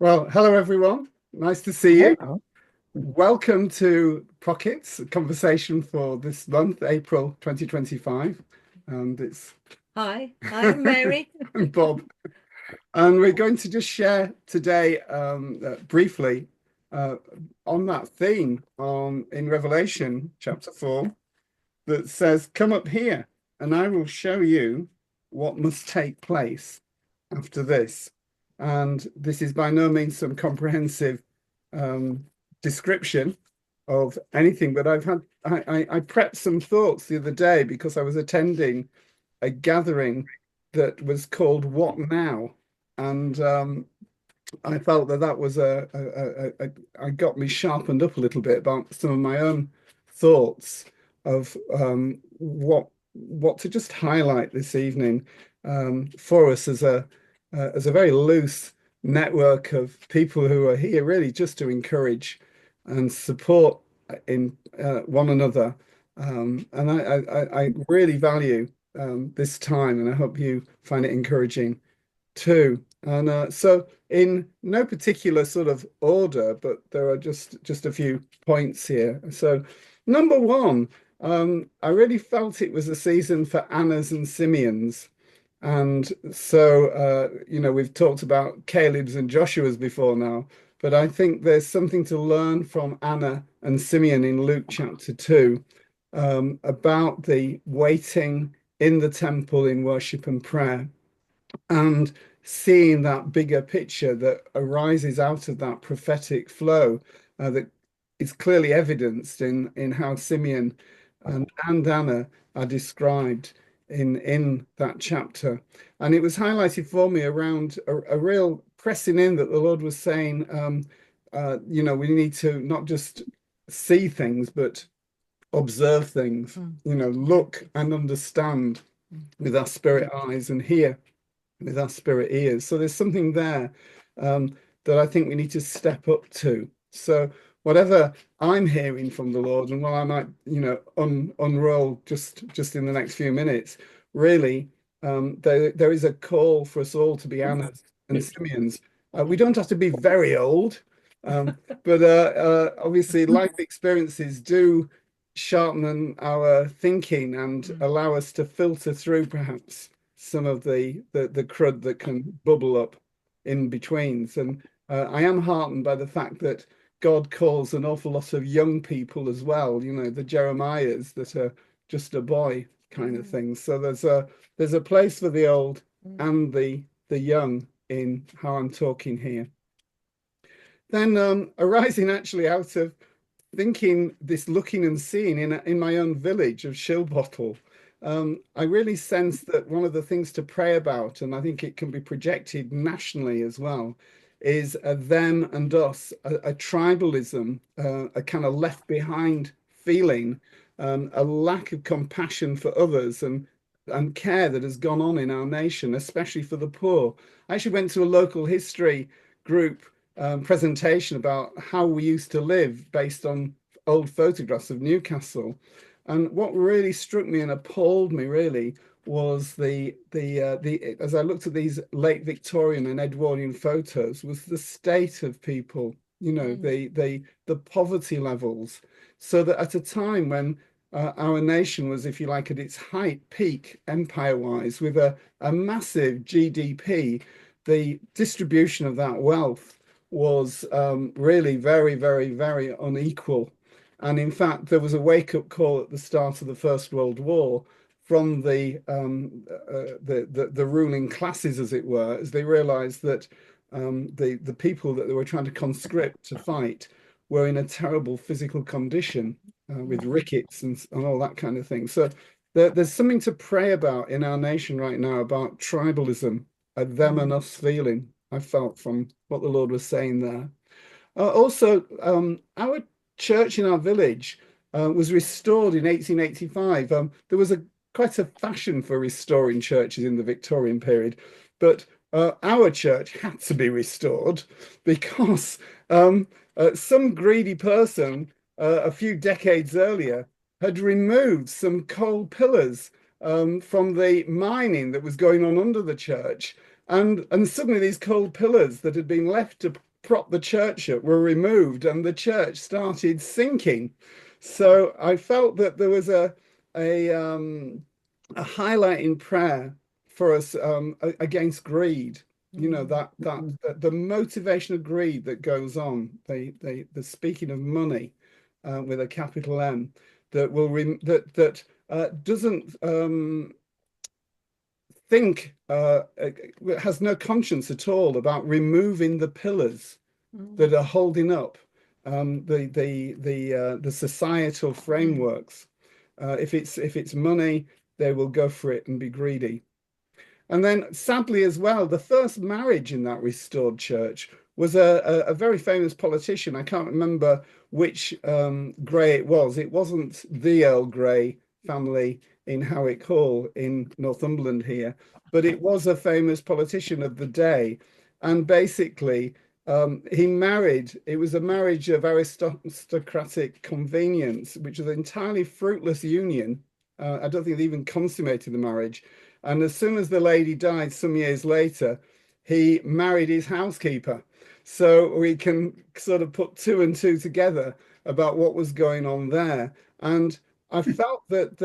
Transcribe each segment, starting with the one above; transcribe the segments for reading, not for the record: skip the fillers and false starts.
Well, hello everyone. Nice to see you. Hello. Welcome to Pockets, a conversation for this month, April 2025. And it's Hi, I'm Mary. I'm Bob. And we're going to just share today briefly uh, on that theme in Revelation chapter 4 that says, "Come up here, and I will show you what must take place after this." And this is by no means some comprehensive um, description of anything, but I prepped some thoughts the other day because I was attending a gathering that was called "What Now?" and I felt that that was I got me sharpened up a little bit about some of my own thoughts of what to just highlight this evening for us as a very loose network of people who are here really just to encourage and support in one another. And I really value this time, and I hope you find it encouraging too. And so, in no particular sort of order, but there are just a few points here. So, number one, I really felt it was a season for Annas and Simeons. And so, we've talked about Caleb's and Joshua's before now, but I think there's something to learn from Anna and Simeon in Luke chapter 2 about the waiting in the temple in worship and prayer and seeing that bigger picture that arises out of that prophetic flow that is clearly evidenced in how Simeon and Anna are described in that chapter. And it was highlighted for me around a real pressing in that the Lord was saying, we need to not just see things, but observe things, look and understand with our spirit eyes and hear with our spirit ears. So there's something there that I think we need to step up to. So whatever I'm hearing from the Lord, and while I might, unroll just in the next few minutes, really, there is a call for us all to be Annas and Simeons. We don't have to be very old, but obviously life experiences do sharpen our thinking and allow us to filter through perhaps some of the crud that can bubble up in betweens. And I am heartened by the fact that God calls an awful lot of young people as well, the Jeremiahs that are just a boy kind of thing. So there's a place for the old and the young in how I'm talking here. Then arising actually out of thinking this looking and seeing in my own village of Shilbottle, I really sense that one of the things to pray about, and I think it can be projected nationally as well, is a them and us, a tribalism, a kind of left behind feeling, a lack of compassion for others and care that has gone on in our nation, especially for the poor. I actually went to a local history group presentation about how we used to live based on old photographs of Newcastle. And what really struck me and appalled me really was the as I looked at these late Victorian and Edwardian photos, was the state of people, the poverty levels. So that at a time when our nation was, if you like, at its height peak empire-wise, with a massive GDP, the distribution of that wealth was really very, very, very unequal. And in fact, there was a wake-up call at the start of the First World War from the ruling classes, as it were, as they realized that the people that they were trying to conscript to fight were in a terrible physical condition with rickets and all that kind of thing. So there's something to pray about in our nation right now about tribalism, a them and us feeling. I felt from what the Lord was saying there. Also, our church in our village was restored in 1885. There was quite a fashion for restoring churches in the Victorian period, but our church had to be restored because some greedy person a few decades earlier had removed some coal pillars from the mining that was going on under the church. And suddenly these coal pillars that had been left prop the church up were removed and the church started sinking. So I felt that there was a a highlight in prayer for us against greed. You know, the motivation of greed that goes on, the speaking of money with a capital M, that will doesn't think has no conscience at all about removing the pillars that are holding up the societal frameworks. If it's money, they will go for it and be greedy. And then, sadly, as well, the first marriage in that restored church was a very famous politician. I can't remember which Grey it was. It wasn't the Earl Grey family in Howick Hall in Northumberland here, but it was a famous politician of the day. And basically, he married, it was a marriage of aristocratic convenience, which was an entirely fruitless union. I don't think they even consummated the marriage. And as soon as the lady died some years later, he married his housekeeper. So we can sort of put two and two together about what was going on there. And I felt that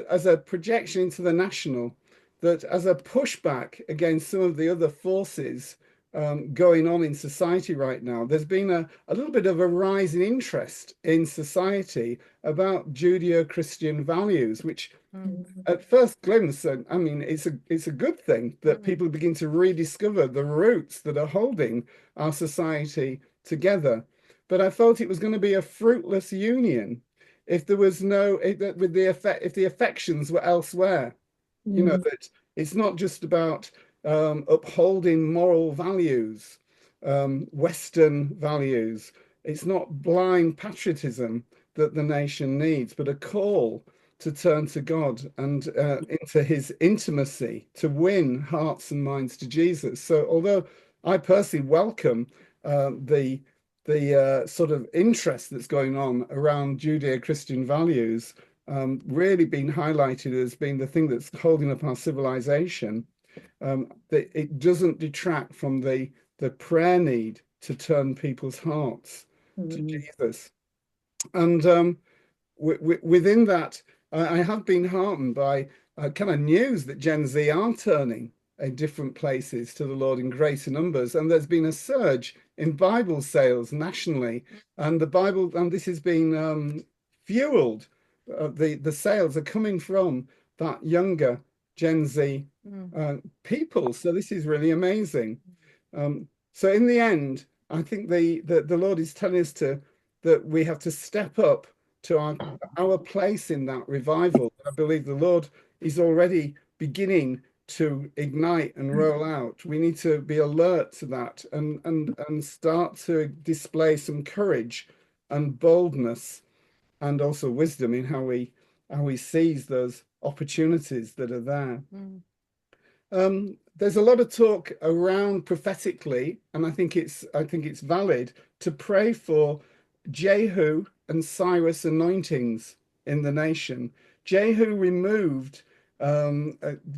as a projection into the national, that as a pushback against some of the other forces going on in society right now, there's been a little bit of a rise in interest in society about Judeo-Christian values, which at first glimpse, I mean, it's a good thing that people begin to rediscover the roots that are holding our society together. But I felt it was going to be a fruitless union if there was with the effect, if the affections were elsewhere. You know, that it's not just about upholding moral values, Western values. It's not blind patriotism that the nation needs, but a call to turn to God and into his intimacy to win hearts and minds to Jesus. So although I personally welcome the sort of interest that's going on around Judeo-Christian values, really being highlighted as being the thing that's holding up our civilization, that it doesn't detract from the prayer need to turn people's hearts to Jesus. And within that, I have been heartened by kind of news that Gen Z are turning in different places to the Lord in greater numbers, and there's been a surge in Bible sales nationally, and the Bible, and this has been fueled. The sales are coming from that younger Gen Z people, so this is really amazing. So in the end, I think the Lord is telling us that we have to step up to our place in that revival. I believe the Lord is already beginning to ignite and roll out. We need to be alert to that and start to display some courage and boldness and also wisdom in how we seize those opportunities that are there. There's a lot of talk around prophetically, and I think it's valid to pray for Jehu and Cyrus anointings in the nation. Jehu removed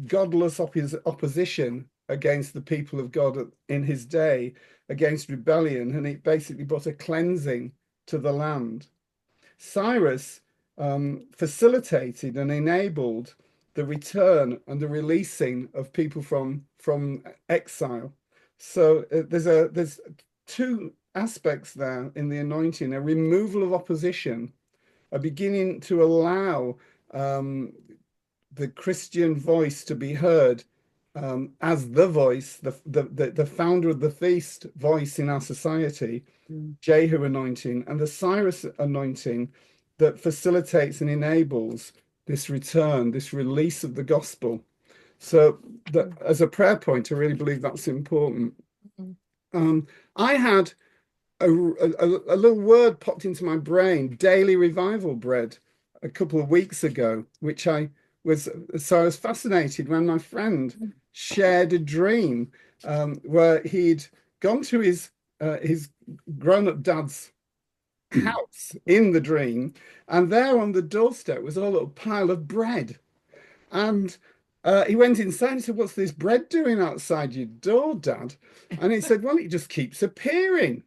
godless opposition against the people of God in his day, against rebellion, and it basically brought a cleansing to the land. Cyrus facilitated and enabled the return and the releasing of people from exile. So there's two aspects there in the anointing: a removal of opposition, a beginning to allow the Christian voice to be heard as the voice, the founder of the feast voice in our society, Jehu anointing, and the Cyrus anointing that facilitates and enables this return, this release of the gospel. So that as a prayer point, I really believe that's important. I had a little word popped into my brain, daily revival bread, a couple of weeks ago, which I was fascinated when my friend shared a dream where he'd gone to his grown-up dad's house in the dream, and there on the doorstep was a little pile of bread. And he went inside and said, "What's this bread doing outside your door, Dad?" And he said, "Well, it just keeps appearing."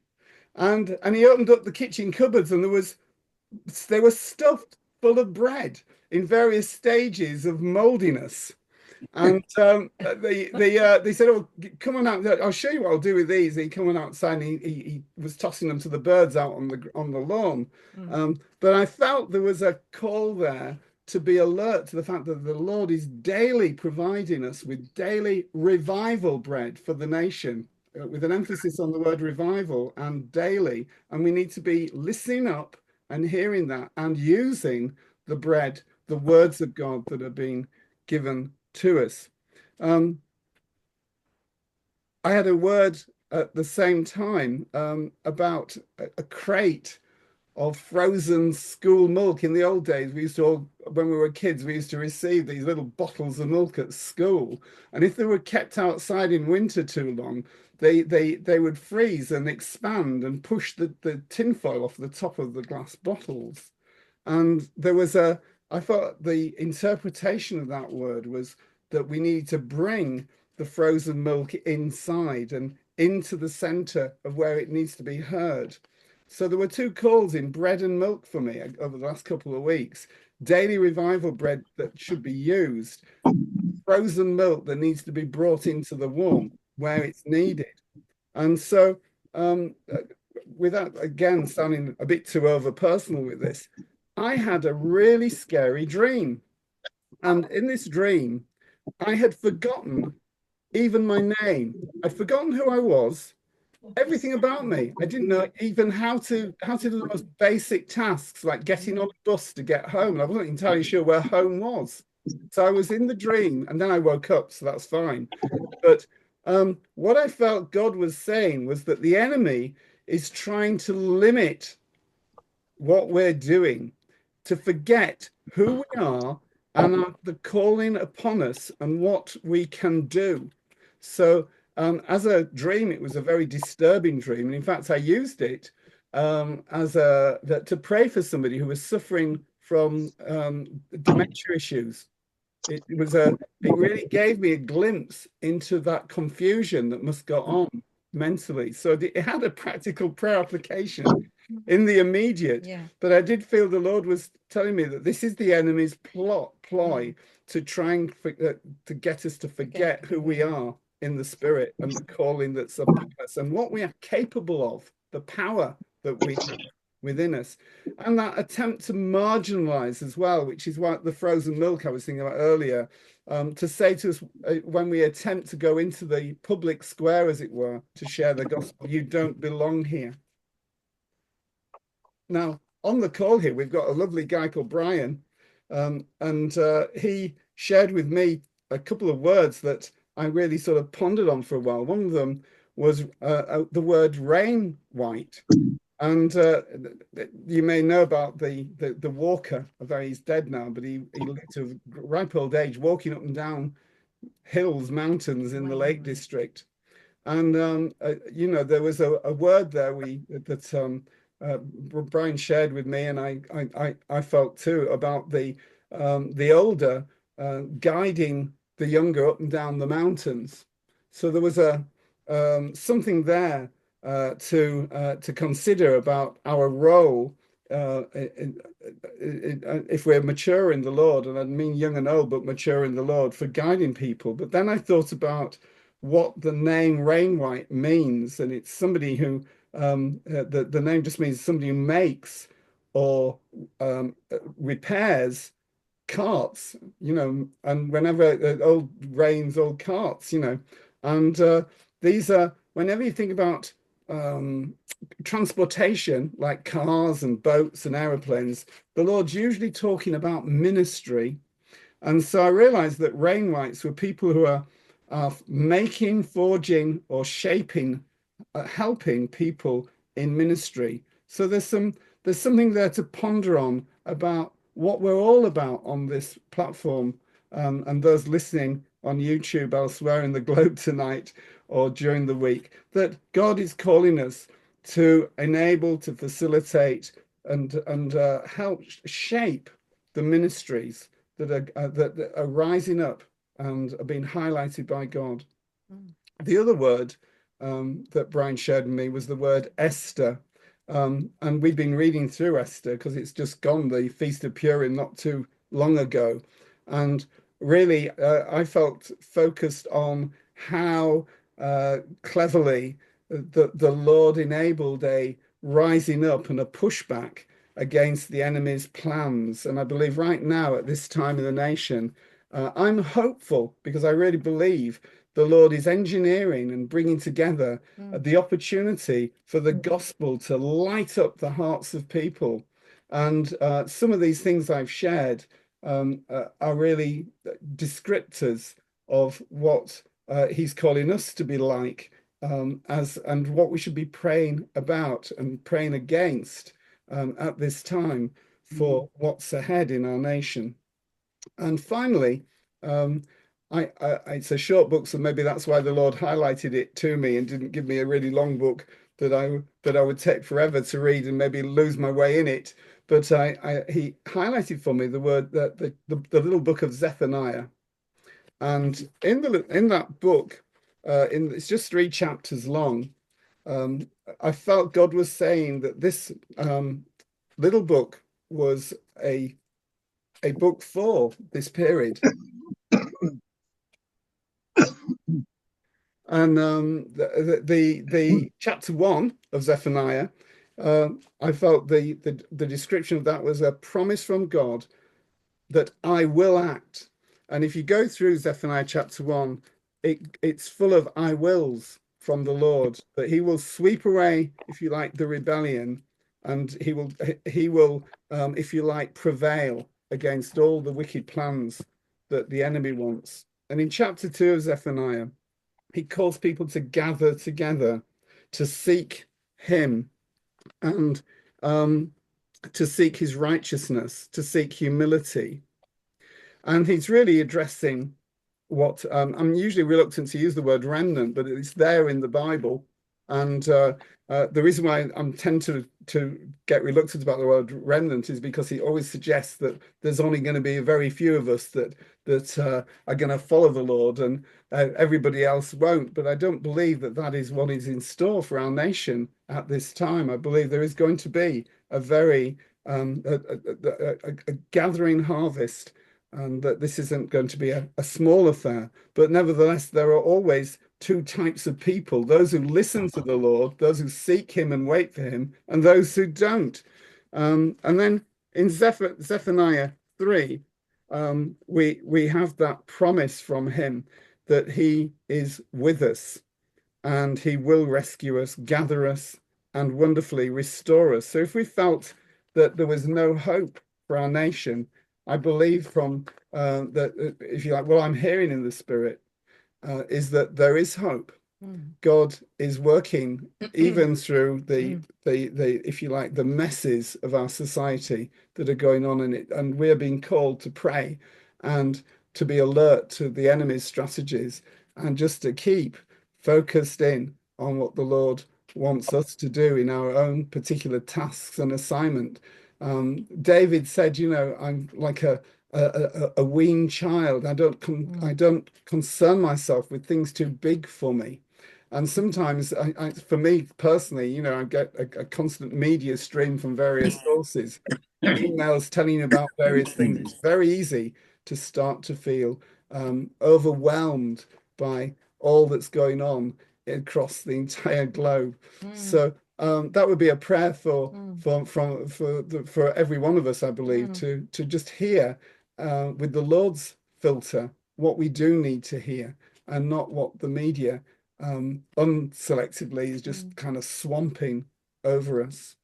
And he opened up the kitchen cupboards, and they were stuffed full of bread in various stages of moldiness. And they said, "Oh, come on out! I'll show you what I'll do with these." He come on outside, and he was tossing them to the birds out on the lawn. Mm. But I felt there was a call there to be alert to the fact that the Lord is daily providing us with daily revival bread for the nation, with an emphasis on the word revival and daily. And we need to be listening up and hearing that and using the bread, the words of God that are being given to us. Um, I had a word at the same time about a crate of frozen school milk. In the old days, we used to all, when we were kids, we used to receive these little bottles of milk at school. And if they were kept outside in winter too long, they would freeze and expand and push the tinfoil off the top of the glass bottles. And I thought the interpretation of that word was that we need to bring the frozen milk inside and into the center of where it needs to be heard. So there were two calls in bread and milk for me over the last couple of weeks. Daily revival bread that should be used, frozen milk that needs to be brought into the warmth where it's needed. And so, without again sounding a bit too over personal with this, I had a really scary dream. And in this dream, I had forgotten even my name. I'd forgotten who I was, everything about me. I didn't know even how to do the most basic tasks like getting on a bus to get home. And I wasn't entirely sure where home was. So I was in the dream and then I woke up, so that's fine. But what I felt God was saying was that the enemy is trying to limit what we're doing, to forget who we are and the calling upon us and what we can do. So, as a dream, it was a very disturbing dream. And in fact, I used it as to pray for somebody who was suffering from dementia issues. It really gave me a glimpse into that confusion that must go on mentally. So it had a practical prayer application in the immediate, Yeah. but I did feel the Lord was telling me that this is the enemy's ploy Mm. to try and to get us to forget who we are in the spirit and the calling that's upon us and what we are capable of, the power that we have within us. And that attempt to marginalize as well, which is what the frozen milk I was thinking about earlier, to say to us when we attempt to go into the public square, as it were, to share the gospel, you don't belong here. Now, on the call here, we've got a lovely guy called Brian, and he shared with me a couple of words that I really sort of pondered on for a while. One of them was the word rain white. And you may know about the walker, although he's dead now, but he lived to ripe old age, walking up and down hills, mountains in the Lake District. And there was a word there that Brian shared with me, and I felt too about the older guiding the younger up and down the mountains. So there was a something there to consider about our role if we're mature in the Lord, and I mean young and old, but mature in the Lord for guiding people. But then I thought about what the name Rainwhite means, and it's somebody who the name just means somebody who makes or repairs carts, and whenever old rains, old carts, and these are whenever you think about transportation like cars and boats and aeroplanes, the Lord's usually talking about ministry. And so I realized that rainwhites were people who are making, forging, or shaping, helping people in ministry. So there's something there to ponder on about what we're all about on this platform, and those listening on YouTube elsewhere in the globe tonight or during the week, that God is calling us to enable, to facilitate, and help shape the ministries that are rising up and are being highlighted by God. Mm. The other word that Brian shared with me was the word Esther. And we've been reading through Esther because it's just gone the Feast of Purim not too long ago. And really, I felt focused on how cleverly the Lord enabled a rising up and a pushback against the enemy's plans. And I believe right now, at this time in the nation, I'm hopeful because I really believe the Lord is engineering and bringing together the opportunity for the gospel to light up the hearts of people. And some of these things I've shared are really descriptors of what He's calling us to be like, as and what we should be praying about and praying against at this time for what's ahead in our nation. And finally, um, it's a short book, so maybe that's why the Lord highlighted it to me and didn't give me a really long book that I would take forever to read and maybe lose my way in it. But he highlighted for me the word that the little book of Zephaniah, and in that book, it's just 3 chapters long. Um, I felt God was saying that this little book was a book for this period. And the chapter 1 of Zephaniah, I felt the description of that was a promise from God that I will act. And if you go through Zephaniah chapter 1, it's full of I wills from the Lord, that he will sweep away, if you like, the rebellion, and he will if you like, prevail against all the wicked plans that the enemy wants. And in chapter 2 of Zephaniah, he calls people to gather together to seek him and to seek his righteousness, to seek humility. And he's really addressing what I'm usually reluctant to use the word remnant, but it's there in the Bible. And the reason why I'm tend to get reluctant about the word remnant is because he always suggests that there's only going to be a very few of us that are going to follow the Lord, and everybody else won't. But I don't believe that that is what is in store for our nation at this time. I believe there is going to be a very a gathering harvest, and that this isn't going to be a small affair. But nevertheless, there are always two types of people: those who listen to the Lord, those who seek him and wait for him, and those who don't. And then in Zephaniah 3, we have that promise from him that he is with us and he will rescue us, gather us, and wonderfully restore us. So if we felt that there was no hope for our nation, I believe from that, if you like, what I'm hearing in the spirit is that there is hope. God is working even through the if you like, the messes of our society that are going on in it, and we're being called to pray and to be alert to the enemy's strategies and just to keep focused in on what the Lord wants us to do in our own particular tasks and assignment. David said, you know, I'm like a weaned child. I don't concern myself with things too big for me. And sometimes, for me personally, you know, I get a constant media stream from various sources, emails telling you about various things. It's very easy to start to feel overwhelmed by all that's going on across the entire globe. So that would be a prayer for every one of us, I believe, to just hear with the Lord's filter what we do need to hear, and not what the media unselectively is just kind of swamping over us.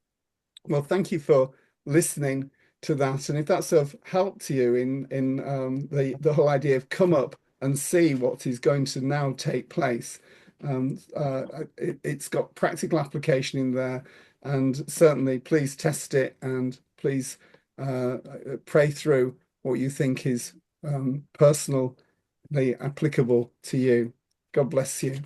Well, thank you for listening to that. And if that's of help to you in the whole idea of come up and see what is going to now take place, it's got practical application in there. And certainly, please test it, and please pray through what you think is personally applicable to you. God bless you.